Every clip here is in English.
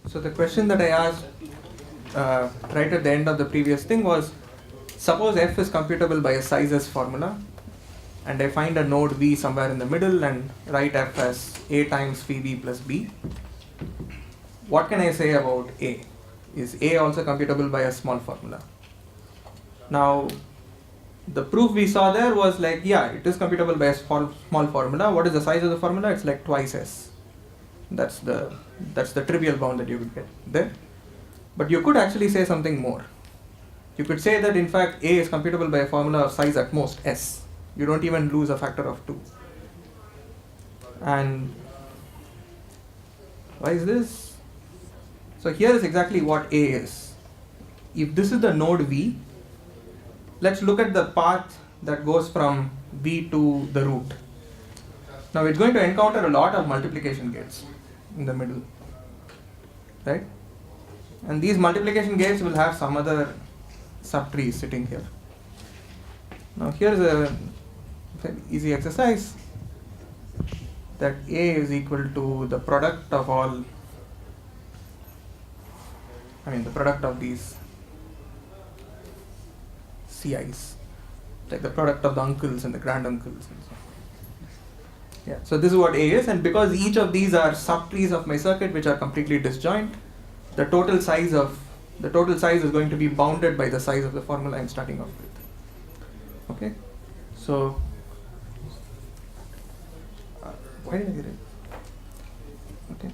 So the question that I asked right at the end of the previous thing was, suppose f is computable by a sizes formula, and I find a node v somewhere in the middle and write f as a times phi v plus b. What can I say about a? Is a also computable by a small formula? Now, the proof we saw there was like, yeah, it is computable by a small formula. What is the size of the formula? It's like twice s. That's the trivial bound that you could get there. But you could actually say something more. You could say that in fact a is computable by a formula of size at most s. You don't even lose a factor of 2. And why is this? So here is exactly what a is. If this is the node v, let's look at the path that goes from v to the root. Now it's going to encounter a lot of multiplication gates in the middle, right? And these multiplication gates will have some other subtrees sitting here. Now here's a very easy exercise, that a is equal to the product of all, the product of these CIs, like the product of the uncles and the granduncles and so on. Yeah, so this is what A is, and because each of these are subtrees of my circuit which are completely disjoint, the total size is going to be bounded by the size of the formula I'm starting off with. Okay, so why did I get it? Okay,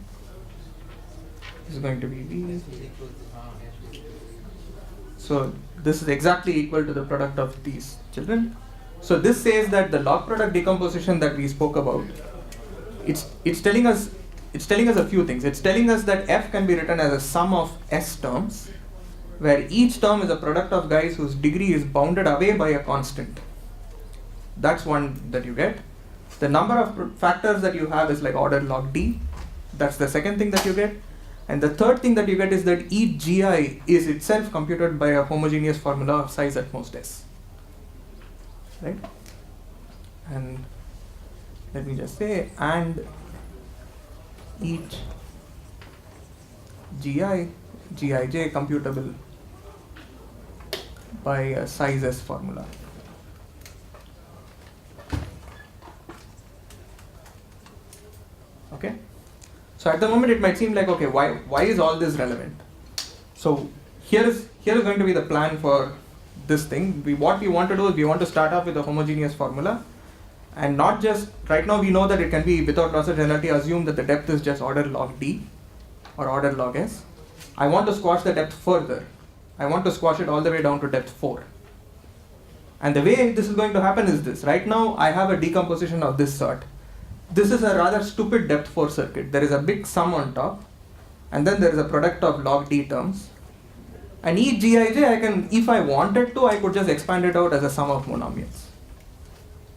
this is going to be V. So this is exactly equal to the product of these children. So this says that the log product decomposition that we spoke about, it's telling us a few things. It's telling us that f can be written as a sum of s terms, where each term is a product of guys whose degree is bounded away by a constant. That's one that you get. The number of factors that you have is like ordered log d. That's the second thing that you get. And the third thing that you get is that each gi is itself computed by a homogeneous formula of size at most s. Right? And let me just say, and each gij computable by a size s formula. Okay, so at the moment it might seem like, okay, why is all this relevant? So here is going to be the plan for this thing. What we want to do is we want to start off with a homogeneous formula, and not just, right now we know that it can be, without loss of generality, assume that the depth is just order log d or order log s. I want to squash the depth further. I want to squash it all the way down to depth 4. And the way this is going to happen is this. Right now I have a decomposition of this sort. This is a rather stupid depth 4 circuit. There is a big sum on top, and then there is a product of log d terms. And each gij, I can, if I wanted to, I could just expand it out as a sum of monomials.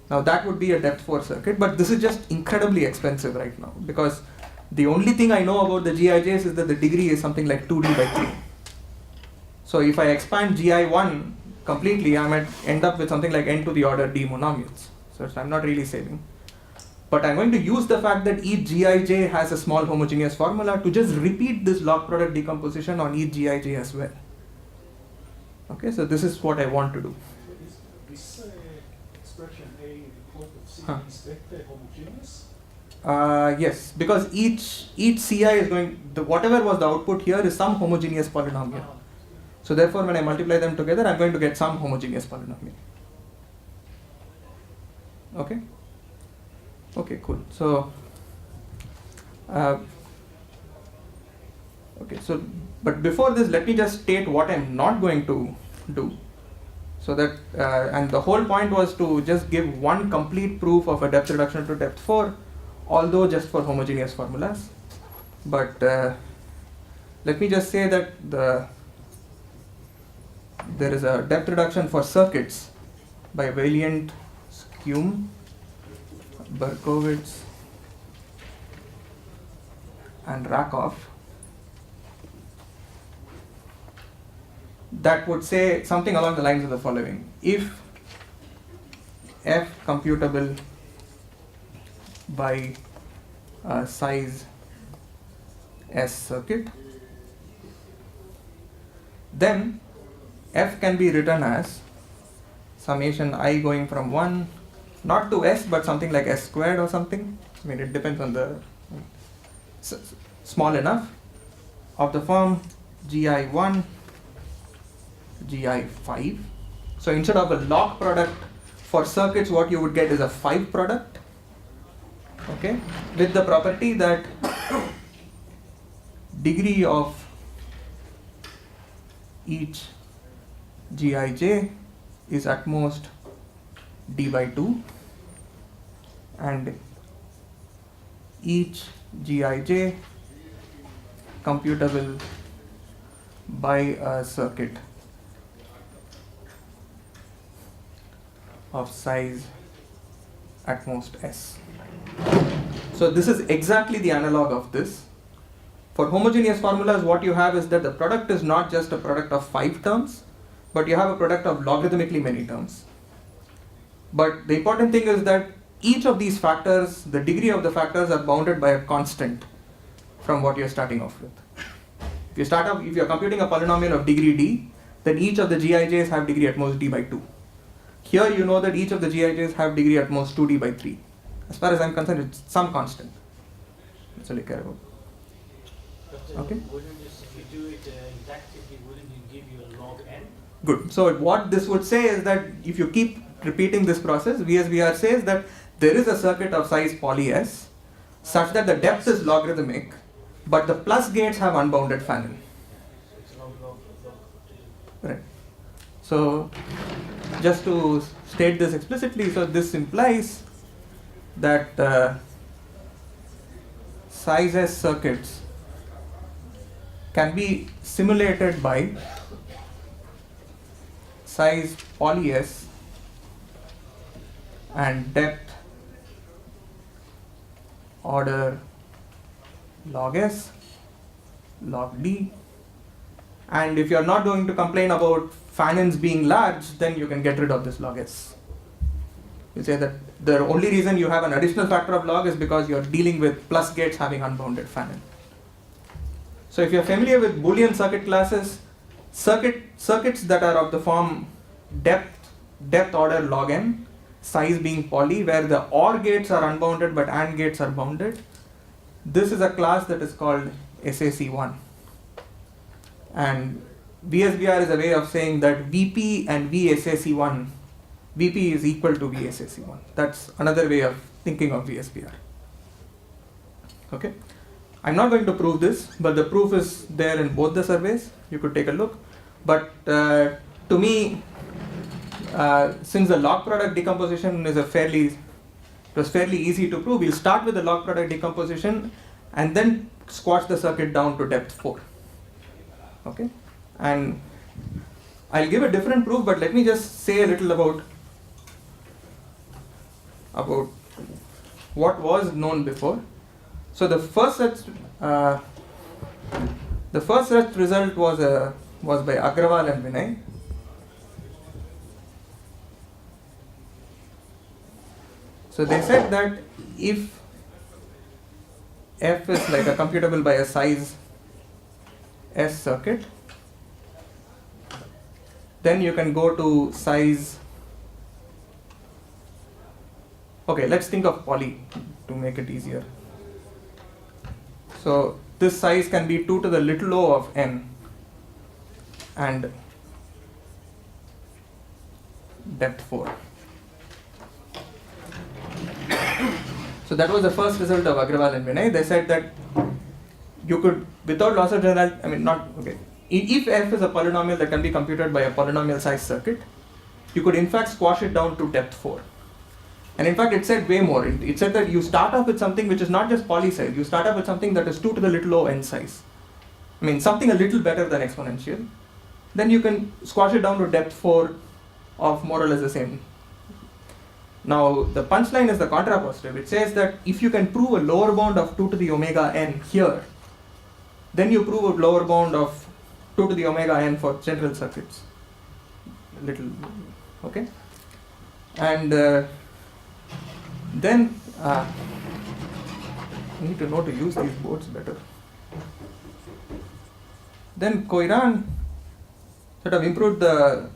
Now that would be a depth 4 circuit, but this is just incredibly expensive right now, because the only thing I know about the gijs is that the degree is something like 2d by 3. So if I expand gi1 completely, I might end up with something like n to the order d monomials. So I'm not really saving. But I'm going to use the fact that each gij has a small homogeneous formula to just repeat this log product decomposition on each gij as well. Okay, so this is what I want to do. This expression A equal to C is vector homogeneous? Yes, because each Ci is going, whatever was the output here is some homogeneous polynomial. So therefore when I multiply them together, I'm going to get some homogeneous polynomial. Okay? Okay, cool. So, but before this, let me just state what I'm not going to do. So that, and the whole point was to just give one complete proof of a depth reduction to depth 4, although just for homogeneous formulas. But let me just say that there is a depth reduction for circuits by Valiant, Scume, Berkowitz, and Rakoff, that would say something along the lines of the following. If f computable by a size S circuit, then f can be written as summation I going from 1 not to s but something like s squared or something. I mean it depends on the small enough of the form gi1 gi5. So instead of a log product for circuits, what you would get is a 5 product, okay, with the property that degree of each gij is at most d by 2 and each gij computable by a circuit of size at most s. So this is exactly the analog of this. For homogeneous formulas, what you have is that the product is not just a product of 5 terms, but you have a product of logarithmically many terms. But the important thing is that each of these factors, the degree of the factors are bounded by a constant from what you're starting off with. If you're computing a polynomial of degree d, then each of the gij's have degree at most d by 2. Here you know that each of the gij's have degree at most 2d by 3. As far as I'm concerned, it's some constant. That's all I care about. Okay. Wouldn't this, if you do it inductively, wouldn't it give you a log n? Good. So what this would say is that if you keep repeating this process, VSBR says that there is a circuit of size poly s such that the depth is logarithmic, but the plus gates have unbounded Fanon. It's log. Right. So just to state this explicitly, so this implies that size s circuits can be simulated by size poly s and depth order log s, log d, and if you are not going to complain about Fanons being large, then you can get rid of this log s. You say that the only reason you have an additional factor of log is because you are dealing with plus gates having unbounded Fanon. So if you are familiar with Boolean circuit classes, circuits that are of the form depth order log n, size being poly, where the OR gates are unbounded but AND gates are bounded, this is a class that is called SAC1. And VSBR is a way of saying that VP and VSAC1, VP is equal to VSAC1. That's another way of thinking of VSBR. Okay. I'm not going to prove this, but the proof is there in both the surveys. You could take a look. But to me, since the log product decomposition is it was fairly easy to prove, we'll start with the log product decomposition and then squash the circuit down to depth 4. Okay, and I'll give a different proof, but let me just say a little about what was known before. So the first such result was by Agrawal and Vinay. So they said that if f is like a computable by a size s circuit, then you can go to size. Okay, let's think of poly to make it easier. So this size can be 2 to the little o of n and depth 4. So that was the first result of Agrawal and Vinay. They said that you could, without loss of generality, if f is a polynomial that can be computed by a polynomial size circuit, you could in fact squash it down to depth 4. And in fact, it said way more. It said that you start off with something which is not just poly size. You start off with something that is 2 to the little o n size. I mean, something a little better than exponential. Then you can squash it down to depth 4 of more or less the same. Now, the punchline is the contrapositive. It says that if you can prove a lower bound of 2 to the omega n here, then you prove a lower bound of 2 to the omega n for general circuits. Okay? And then I need to know to use these boards better. Then Koiran sort of improved the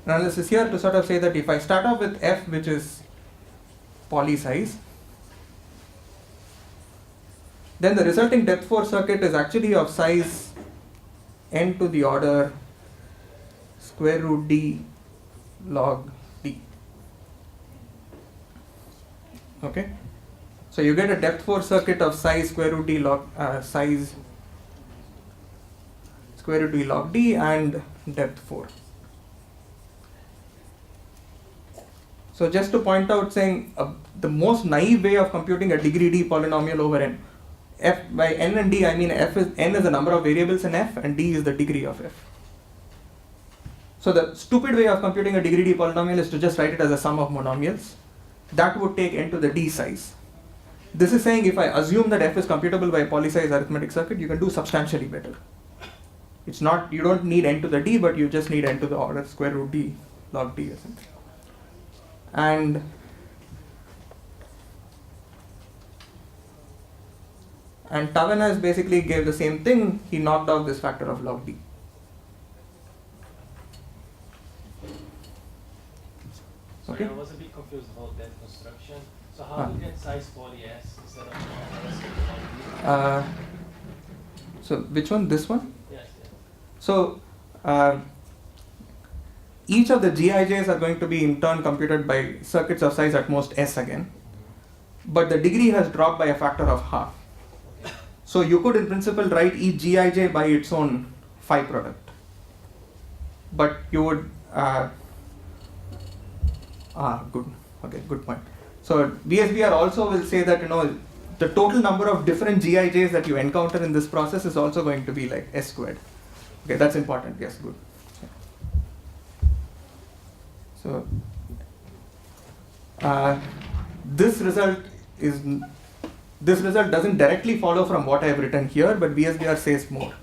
analysis here to sort of say that if I start off with F, which is poly size, then the resulting depth 4 circuit is actually of size n to the order square root d log d. Okay, so you get a depth 4 circuit of size square root d log size square root d log d and depth 4. So just to point out, saying the most naive way of computing a degree d polynomial over n, f by n and d, I mean n is the number of variables in f and d is the degree of f. So the stupid way of computing a degree d polynomial is to just write it as a sum of monomials. That would take n to the d size. This is saying if I assume that f is computable by a poly-size arithmetic circuit, you can do substantially better. It's not, you don't need n to the d, but you just need n to the order square root d log d or something. And Tavenes basically gave the same thing. He knocked off this factor of log d. Sorry, Okay. I was a bit confused about that construction. So how do you get size poly S instead of S poly D? So which one? This one? Yes, yes. So each of the GIJs are going to be in turn computed by circuits of size at most S again, but the degree has dropped by a factor of half. So you could in principle write each GIJ by its own phi product, but you would good. Okay, good point. So VSBR also will say that the total number of different GIJs that you encounter in this process is also going to be like S squared. Okay, that's important. Yes, good. So this result doesn't directly follow from what I have written here, but VSBR says more.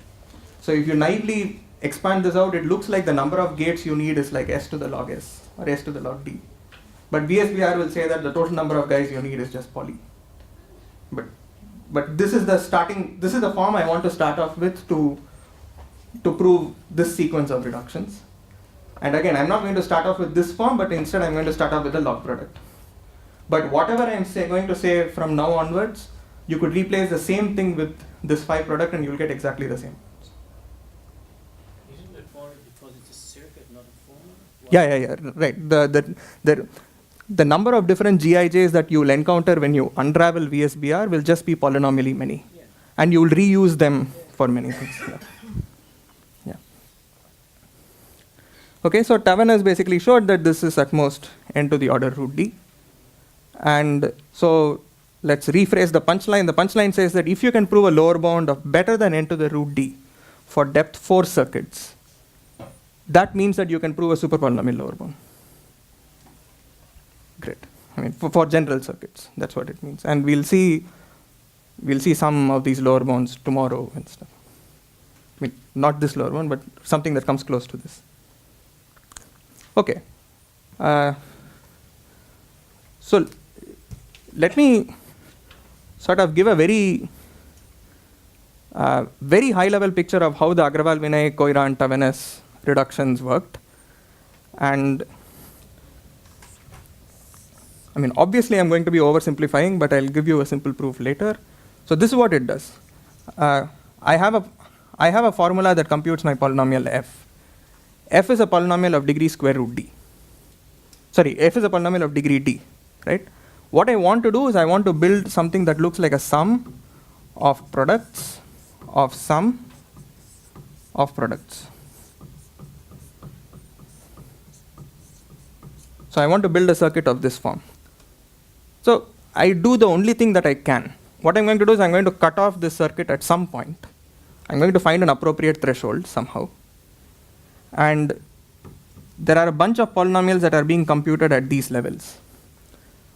So if you naively expand this out, it looks like the number of gates you need is like S to the log S or S to the log D. But VSBR will say that the total number of guys you need is just poly. But this is the form I want to start off with to prove this sequence of reductions. And again, I'm not going to start off with this form, but instead I'm going to start off with the log product. But whatever I'm going to say from now onwards, you could replace the same thing with this phi product and you'll get exactly the same. Isn't that formula because it's a circuit, not a formula? Yeah, right. The number of different GIJs that you will encounter when you unravel VSBR will just be polynomially many. Yeah. And you will reuse them for many things. Yeah. Okay, so Tavenes basically showed that this is at most n to the order root d. And so let's rephrase the punchline. The punchline says that if you can prove a lower bound of better than n to the root d for depth 4 circuits, that means that you can prove a super polynomial lower bound. Great. I mean, for general circuits, that's what it means. And we'll see some of these lower bounds tomorrow and stuff. I mean, not this lower bound, but something that comes close to this. Okay. So let me sort of give a very high-level picture of how the Agrawal, Vinay, Koira, and Tavenes reductions worked. And I mean, obviously I'm going to be oversimplifying, but I'll give you a simple proof later. So this is what it does. I have a formula that computes my polynomial f. F is a polynomial of degree square root d. Sorry, f is a polynomial of degree d, right? What I want to do is I want to build something that looks like a sum of products of sum of products. So I want to build a circuit of this form. So I do the only thing that I can. What I'm going to do is I'm going to cut off this circuit at some point. I'm going to find an appropriate threshold somehow. And there are a bunch of polynomials that are being computed at these levels.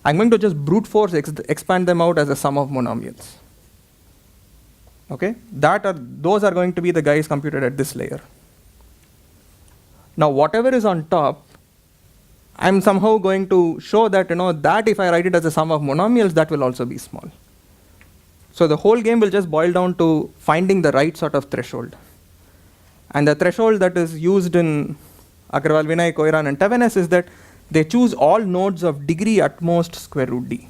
I'm going to just brute force expand them out as a sum of monomials. Okay? Those are going to be the guys computed at this layer. Now whatever is on top, I'm somehow going to show that, that if I write it as a sum of monomials, that will also be small. So the whole game will just boil down to finding the right sort of threshold. And the threshold that is used in Agarwal, Vinay, Koiran, and Tavenes is that they choose all nodes of degree at most square root d.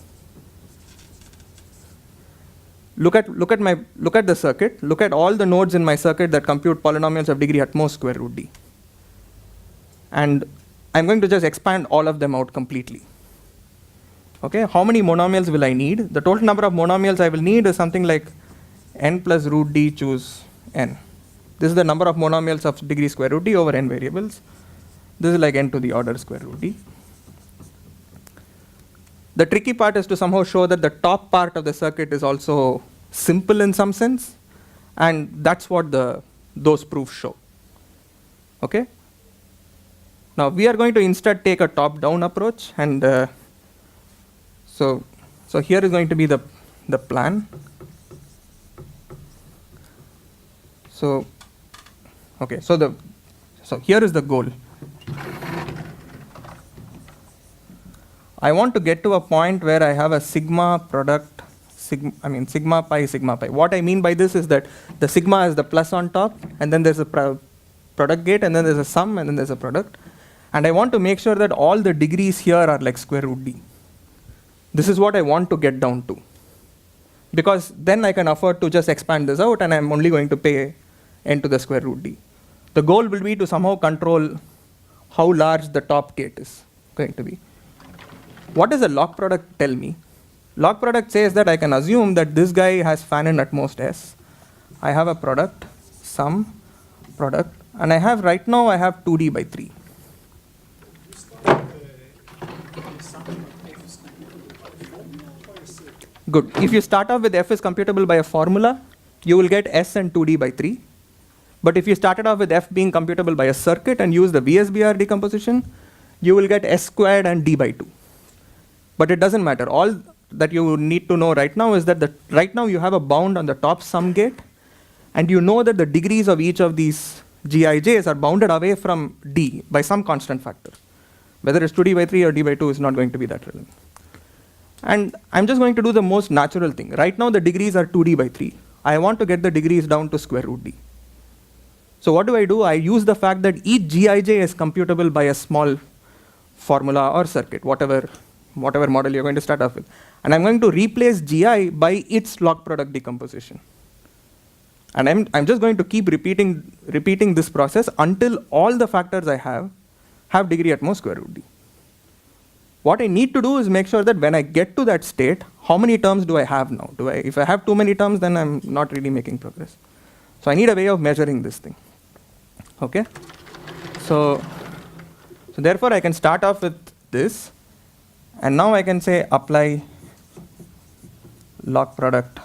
Look at the circuit. Look at all the nodes in my circuit that compute polynomials of degree at most square root d. And I'm going to just expand all of them out completely. Okay, how many monomials will I need? The total number of monomials I will need is something like n plus root d choose n. This is the number of monomials of degree square root d over n variables. This is like n to the order square root d. The tricky part is to somehow show that the top part of the circuit is also simple in some sense, and that's what those proofs show. Okay? Now we are going to instead take a top-down approach, and so here is going to be the plan. So here is the goal. I want to get to a point where I have a sigma product, sigma pi. What I mean by this is that the sigma is the plus on top, and then there's a product gate, and then there's a sum, and then there's a product. And I want to make sure that all the degrees here are like square root d. This is what I want to get down to. Because then I can afford to just expand this out, and I'm only going to pay n to the square root d. The goal will be to somehow control how large the top gate is going to be. What does the log product tell me? Log product says that I can assume that this guy has fan-in at most s. I have a product, sum, product, and I have 2d by 3. Good. If you start off with f is computable by a formula, you will get s and 2d by 3. But if you started off with f being computable by a circuit and use the VSBR decomposition, you will get s squared and d by 2. But it doesn't matter. All that you need to know right now is that right now you have a bound on the top sum gate, and you know that the degrees of each of these Gijs are bounded away from d by some constant factor. Whether it's 2d by 3 or d by 2 is not going to be that relevant. And I'm just going to do the most natural thing. Right now the degrees are 2d by 3. I want to get the degrees down to square root d. So what do? I use the fact that each Gij is computable by a small formula or circuit, whatever model you're going to start off with. And I'm going to replace Gi by its log product decomposition. And I'm just going to keep repeating this process until all the factors I have degree at most square root d. What I need to do is make sure that when I get to that state, how many terms do I have now? If I have too many terms, then I'm not really making progress. So I need a way of measuring this thing. Okay? So therefore I can start off with this, and now I can say apply log product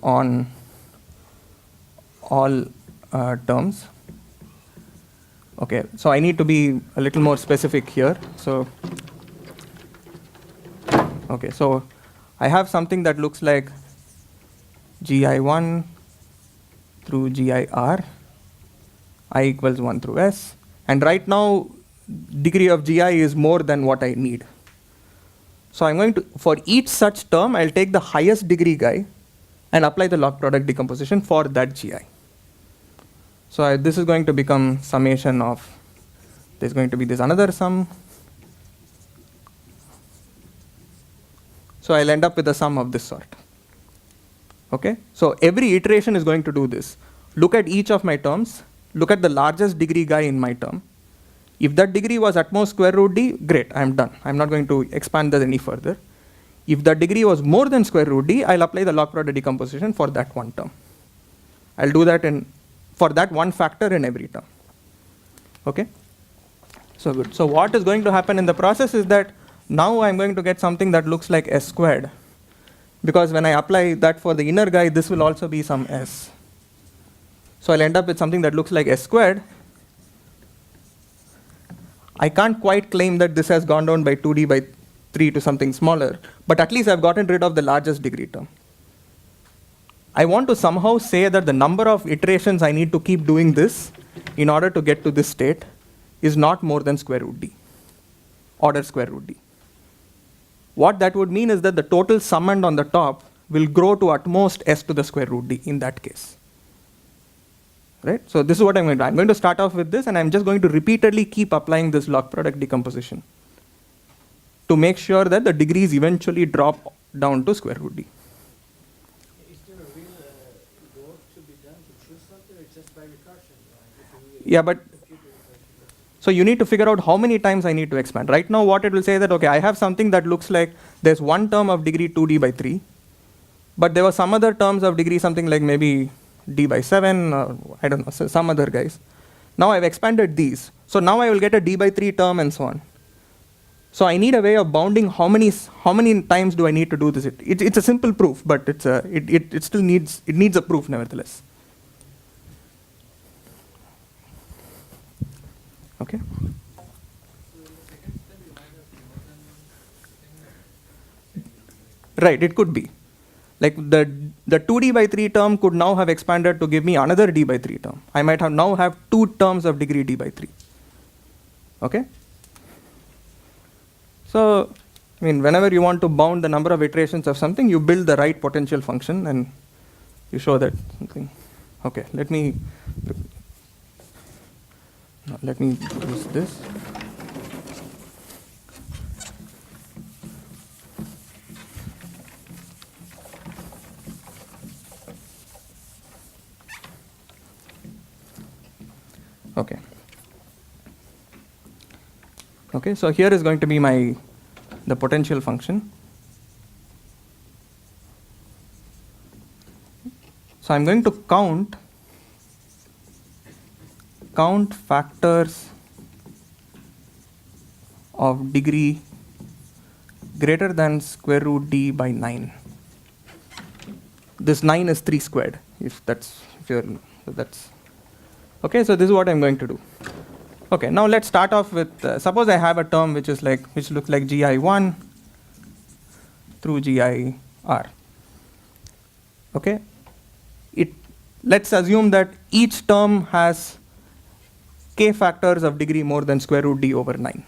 on all terms. Okay, so I need to be a little more specific here. So I have something that looks like Gi1 through Gir, I equals 1 through s. And right now, degree of Gi is more than what I need. So I'm going to, for each such term, I'll take the highest degree guy and apply the log product decomposition for that Gi. So this is going to become summation of, there's going to be this another sum. So I'll end up with a sum of this sort. Okay, so every iteration is going to do this. Look at each of my terms, look at the largest degree guy in my term. If that degree was at most square root d, great, I'm done. I'm not going to expand that any further. If that degree was more than square root d, I'll apply the log product decomposition for that one term. I'll do that for that one factor in every term. Okay? So good. So what is going to happen in the process is that now I'm going to get something that looks like s squared. Because when I apply that for the inner guy, this will also be some s. So I'll end up with something that looks like s squared. I can't quite claim that this has gone down by 2d by 3 to something smaller, but at least I've gotten rid of the largest degree term. I want to somehow say that the number of iterations I need to keep doing this in order to get to this state is not more than square root d, order square root d. What that would mean is that the total summand on the top will grow to at most s to the square root d in that case. Right? So this is what I'm going to do. I'm going to start off with this, and I'm just going to repeatedly keep applying this log product decomposition to make sure that the degrees eventually drop down to square root d. Is there a real work to be done to choose something, or just by recursion? Yeah, but so you need to figure out how many times I need to expand. Right now, what it will say that, okay, I have something that looks like there's one term of degree 2d by 3, but there were some other terms of degree, something like maybe d by 7, or I don't know, some other guys. Now I've expanded these. So now I will get a d by 3 term and so on. So I need a way of bounding how many times do I need to do this. It's a simple proof, but it still needs a proof nevertheless. Okay. Right, it could be. Like the 2d by 3 term could now have expanded to give me another d by 3 term. I might now have 2 terms of degree d by 3. Okay? So, I mean, whenever you want to bound the number of iterations of something, you build the right potential function and you show that something. Okay, let me use this. Okay. Okay, so here is going to be the potential function. So I'm going to count factors of degree greater than square root d by 9. This 9 is 3 squared, okay, so this is what I'm going to do. Okay, now let's start off with, suppose I have a term which looks like gi1 through gir. Okay, let's assume that each term has k factors of degree more than square root d over 9.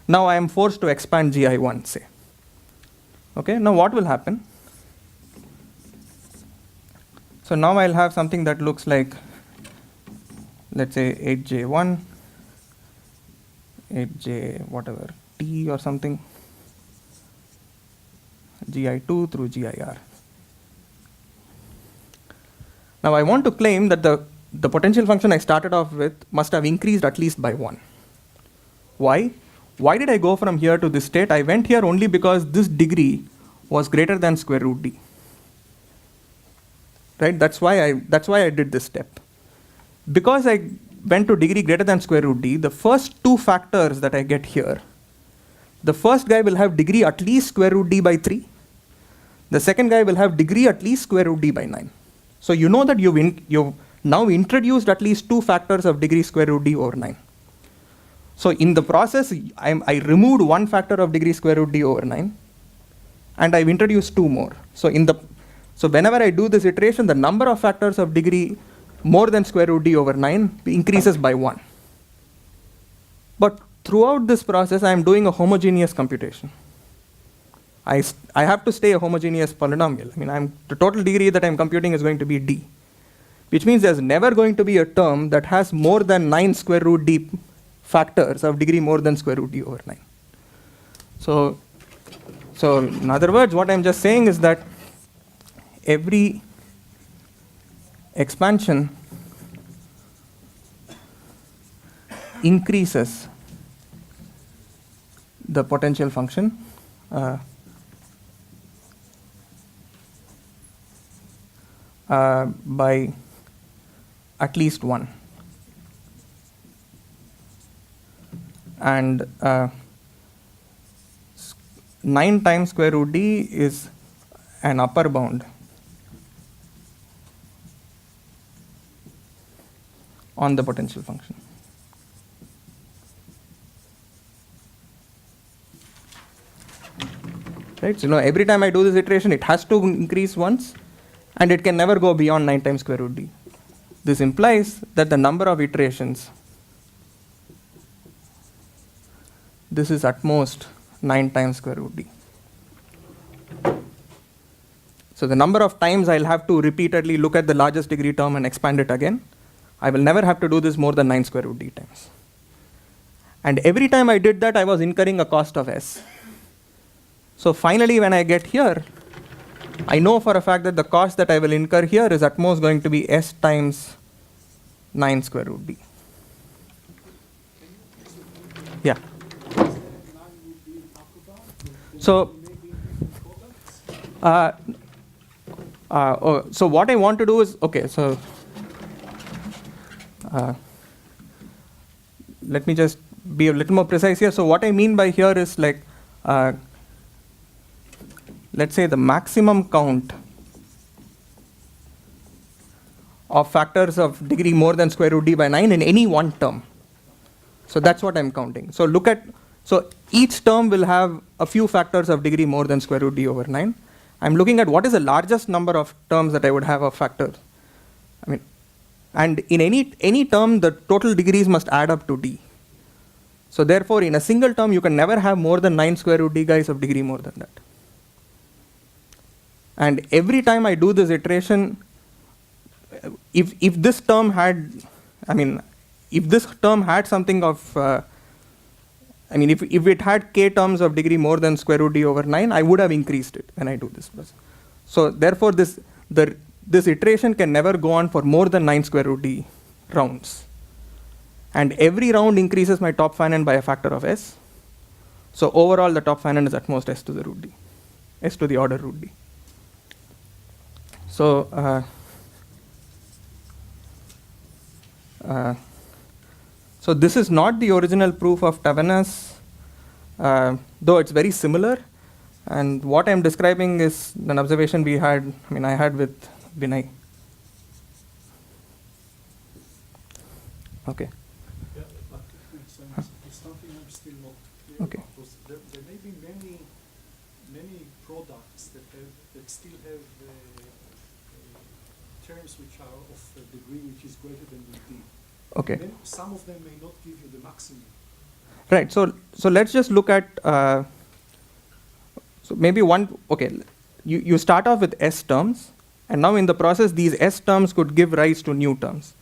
Now I am forced to expand gi1, say. Okay, now what will happen? So now I'll have something that looks like, let's say 8j1, 8j whatever, t or something, gi2 through gir. Now I want to claim that the potential function I started off with must have increased at least by 1. Why? Why did I go from here to this state? I went here only because this degree was greater than square root d. Right? That's why I did this step. Because I went to degree greater than square root d, the first 2 factors that I get here, the first guy will have degree at least square root d by 3. The second guy will have degree at least square root d by 9. So you know that you've now introduced at least 2 factors of degree square root d over 9. So in the process, I removed 1 factor of degree square root d over 9, and I've introduced 2 more. So whenever I do this iteration, the number of factors of degree more than square root d over 9 increases by 1. But throughout this process, I am doing a homogeneous computation. I have to stay a homogeneous polynomial. I mean, the total degree that I'm computing is going to be d, which means there's never going to be a term that has more than 9 square root d factors of degree more than square root d over 9. So in other words, what I'm just saying is that every expansion increases the potential function by at least 1. And 9 times square root d is an upper bound on the potential function. Right? So every time I do this iteration, it has to increase once, and it can never go beyond 9 times square root d. This implies that the number of iterations, this is at most 9 times square root d. So the number of times I'll have to repeatedly look at the largest degree term and expand it again, I will never have to do this more than 9 square root d times. And every time I did that, I was incurring a cost of s. So finally, when I get here, I know for a fact that the cost that I will incur here is at most going to be s times 9 square root d. Yeah. So, so what I want to do is, okay, so let me just be a little more precise here. So what I mean by here is like, let's say the maximum count of factors of degree more than square root d by 9 in any one term. So that's what I'm counting. So look at, so each term will have a few factors of degree more than square root d over 9. I'm looking at what is the largest number of terms that I would have of factors. I mean, and in any term, the total degrees must add up to d. So therefore, in a single term, you can never have more than 9 square root d guys of degree more than that. And every time I do this iteration, if this term had, I mean, if this term had something of, I mean, if it had k terms of degree more than square root d over 9, I would have increased it when I do this. So therefore, this iteration can never go on for more than 9 square root d rounds. And every round increases my top finite by a factor of s. So overall, the top finite is at most s to the root d, s to the order root d. So so this is not the original proof of Tavenas, though it's very similar. And what I'm describing is an observation we had, I mean, I had with Vinay. Okay. Yeah, but it's something I'm still not clear Okay. about. Because there may be many products that still have terms which are of a degree which is greater than d. Okay. Then some of them may not give you the maximum. Right. So let's just look at. So maybe one. Okay. You start off with s terms, and now in the process, these s terms could give rise to new terms.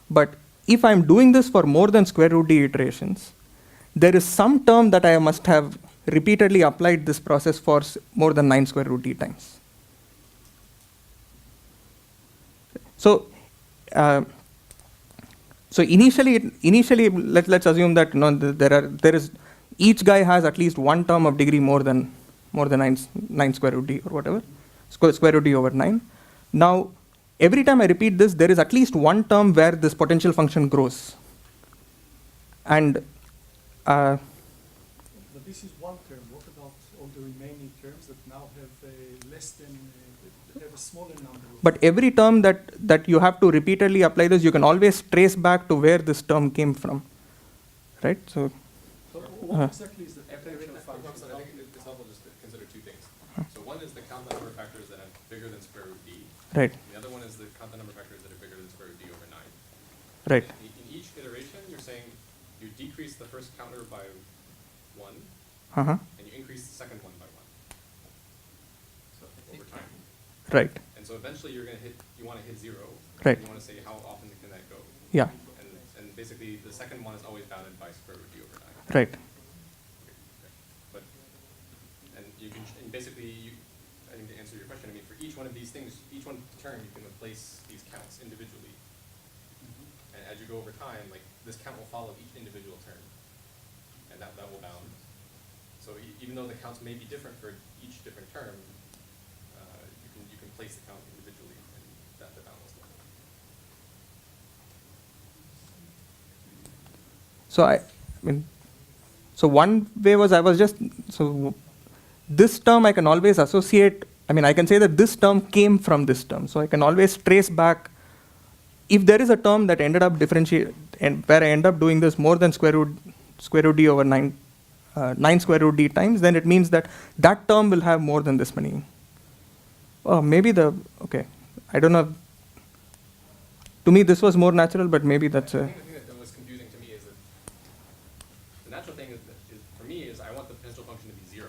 But if I'm doing this for more than square root d iterations, there is some term that I must have repeatedly applied this process for more than 9 square root d times. So. So initially, let's assume that there is each guy has at least one term of degree more than 9 square root d or whatever, square root d over 9. Now, every time I repeat this, there is at least one term where this potential function grows. And But this is one term. What about all the remaining terms that now have less than, have a smaller number? but every term that you have to repeatedly apply this, you can always trace back to where this term came from, right? So what exactly is the After potential function? Robson, I think it's helpful just to consider two things. So one is the count the number of factors that are bigger than square root d. right, The other one is the count the number of factors that are bigger than square root d over 9. right, In each iteration, you're saying you decrease the first counter by 1, uh-huh, and you increase the second one by 1. So over time. right, And so eventually you want to hit 0. Right. You want to say how often can that go? yeah, And basically the second one is always bounded by square root d over 9. right, But, and you can, and basically, I think to answer your question, I mean, for each one of these things, each one term, you can replace these counts individually. And as you go over time, like, this count will follow each individual term. And that will bound. So even though the counts may be different for each different term, you can place the count individually, and that the bound will still. So I mean, so one way was so this term I can always associate, I mean, I can say that this term came from this term. So I can always trace back, if there is a term that ended up differentiate, and where I end up doing this more than square root d over 9 square root d times, then it means that that term will have more than this many. Oh, maybe okay, I don't know. To me, this was more natural, but maybe that's I a, think the thing that was confusing to me is that the natural thing for me is I want the potential function to be 0,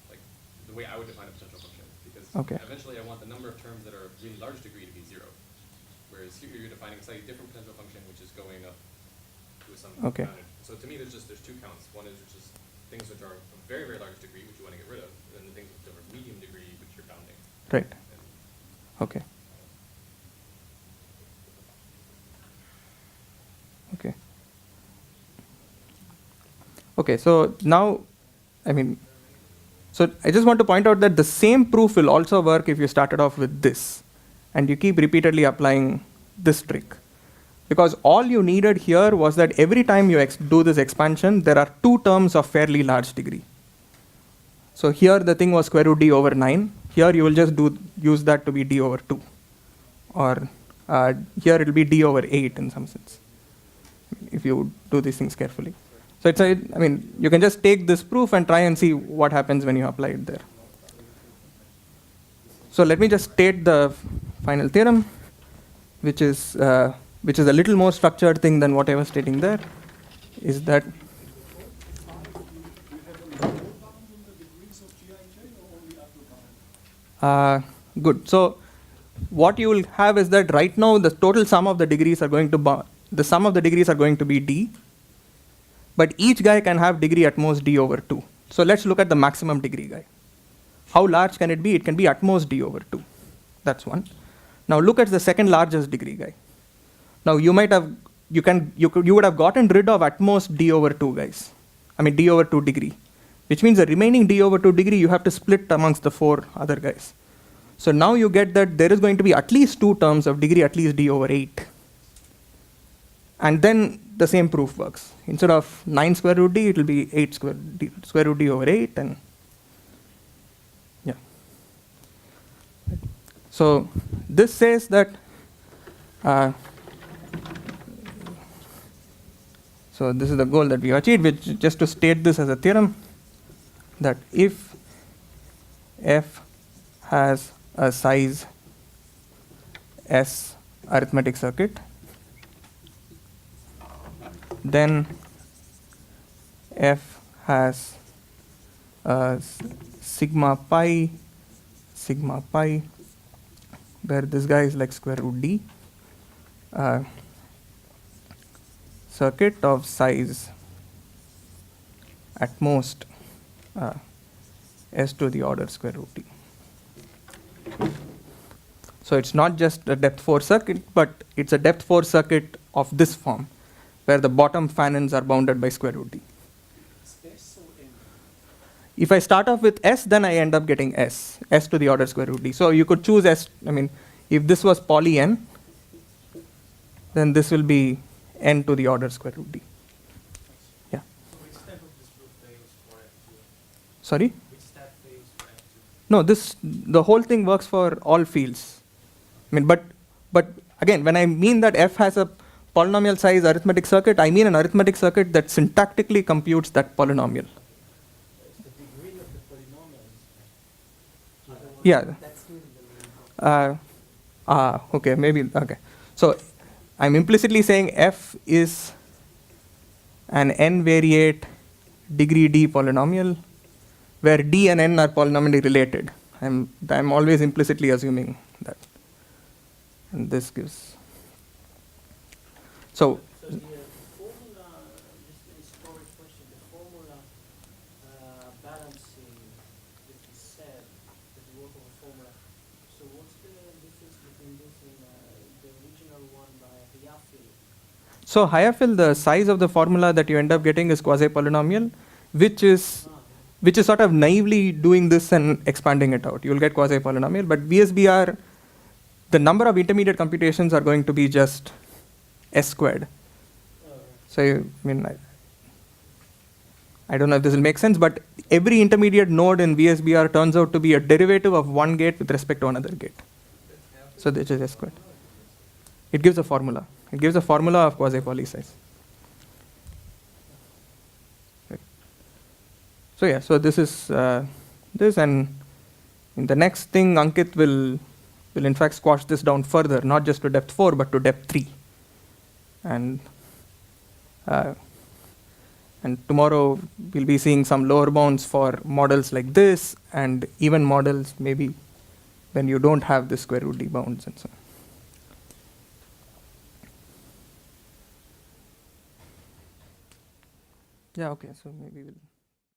like the way I would define a potential function, because Okay. Eventually, I want the number of terms that are of really large degree to be 0. Whereas here you're defining a slightly different potential function, which is going up to some Okay. bounded. So to me, there's 2 counts. One is just things which are of very, very large degree, which you want to get rid of, and then the things which are of medium degree, which you're bounding. Right. And Okay. Okay. Okay, so now, I mean, so I just want to point out that the same proof will also work if you started off with this and you keep repeatedly applying this trick. Because all you needed here was that every time you do this expansion, there are 2 terms of fairly large degree. So here the thing was square root d over 9. Here you will just use that to be d over 2. Or here it will be d over 8 in some sense, if you do these things carefully. So it's I mean, you can just take this proof and try and see what happens when you apply it there. So let me just state the final theorem, which is a little more structured thing than what I was stating there, is that Do you have a lower bound on the degrees of Gi and J or only upper bound? good. So what you will have is that right now the total sum of the degrees are going to be d, but each guy can have degree at most d over 2. So let's look at the maximum degree guy. How large can it be? It can be at most d over 2. That's one. Now look at the second largest degree guy. Now you would have gotten rid of at most d over 2 guys. I mean d over 2 degree, which means the remaining d over 2 degree you have to split amongst the 4 other guys. So now you get that there is going to be at least 2 terms of degree at least d over 8. And then the same proof works. Instead of 9 square root d, it will be 8 square root d over 8, and yeah. So this says that, so this is the goal that we achieved, which just to state this as a theorem, that if f has a size S arithmetic circuit, then f has a sigma pi, where this guy is like square root d, circuit of size at most s to the order square root d. So it's not just a depth 4 circuit, but it's a depth 4 circuit of this form, where the bottom fan-ins are bounded by square root d. It's S or N? If I start off with S, then I end up getting S to the order square root d. So you could choose S, I mean, if this was poly n, then this will be n to the order square root d. Yeah. So which step of this proof fails for F2? Sorry? Which step fails for F2? No, the whole thing works for all fields. I mean, but again, when I mean that F has a polynomial size arithmetic circuit, I mean an arithmetic circuit that syntactically computes that polynomial. It's the degree of the polynomial. Yeah. That's really the main point. Okay, maybe, okay. So I'm implicitly saying F is an n-variate degree d polynomial where d and n are polynomially related. I'm always implicitly assuming that. And this gives. So So the formula, just a storage question, the formula balancing that you said, that you work of a formula. So what's the difference between this and the original one by Hayafil? So Hayafil, the size of the formula that you end up getting is quasi-polynomial, which is sort of naively doing this and expanding it out. You will get quasi-polynomial, but VSBR, the number of intermediate computations are going to be just S squared. So, I mean, I don't know if this will make sense, but every intermediate node in VSBR turns out to be a derivative of one gate with respect to another gate. So this is S squared. It gives a formula. It gives a formula of quasi-poly size. Right. So yeah, so this is this, and in the next thing, Ankit will in fact squash this down further, not just to depth 4, but to depth 3. And tomorrow we'll be seeing some lower bounds for models like this, and even models maybe when you don't have the square root d bounds and so on. Yeah, okay, so maybe we'll